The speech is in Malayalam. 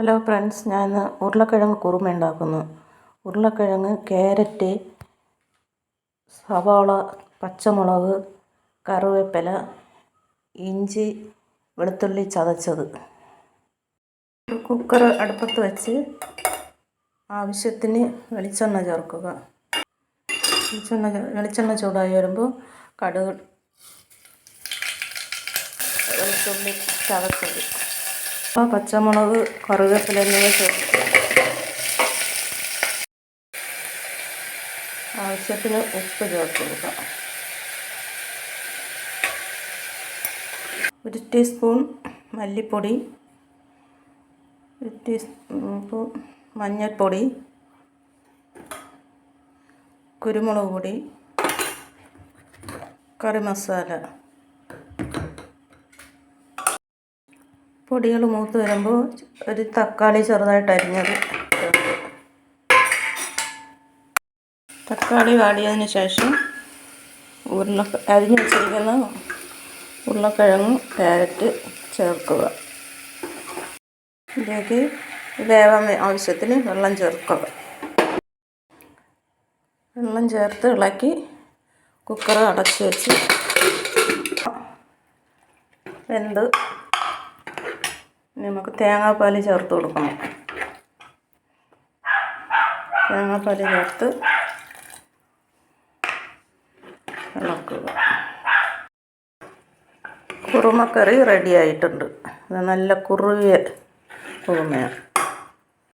ഹലോ ഫ്രണ്ട്സ്, ഞാൻ ഇന്ന് ഉരുളക്കിഴങ്ങ് കുറുമ ഉണ്ടാക്കുന്നു. ഉരുളക്കിഴങ്ങ്, ക്യാരറ്റ്, സവാള, പച്ചമുളക്, കറിവേപ്പില, ഇഞ്ചി, വെളുത്തുള്ളി ചതച്ചത്. കുക്കർ അടുപ്പത്ത് വെച്ച് ആവശ്യത്തിന് വെളിച്ചെണ്ണ ചേർക്കുക. വെളിച്ചെണ്ണ ചൂടായി വരുമ്പോൾ കടുക്, വെളുത്തുള്ളി ചതച്ചത്, പച്ചമുളക്, കറിവേപ്പില എന്നിവ ചേർക്കുക. ആവശ്യത്തിന് ഉപ്പ് ചേർത്ത് കൊടുക്കുക. 1 ടീസ്പൂൺ മല്ലിപ്പൊടി, 1 ടീസ്പൂൺ മഞ്ഞൾപ്പൊടി, കുരുമുളക് പൊടി, കറി മസാല. പൊടികൾ മൂത്ത് വരുമ്പോൾ ഒരു തക്കാളി ചെറുതായിട്ട് അരിഞ്ഞത് ചേർക്കുക. തക്കാളി വാടിയതിന് ശേഷം അരിഞ്ഞ് വെച്ചിരിക്കുന്ന ഉരുളക്കിഴങ്ങും ക്യാരറ്റ് ചേർക്കുക. ഇതിലേക്ക് വേവാൻ ആവശ്യത്തിന് വെള്ളം ചേർക്കുക. വെള്ളം ചേർത്ത് ഇളക്കി കുക്കർ അടച്ച് വെച്ച് വെന്ത് നമുക്ക് തേങ്ങാപ്പാൽ ചേർത്ത് കൊടുക്കണം. തേങ്ങാപ്പാൽ ചേർത്ത് ഇളക്കുക. കുറുമക്കറി റെഡി ആയിട്ടുണ്ട്. ഇത് നല്ല കുറുകിയ കുറുമയാണ്.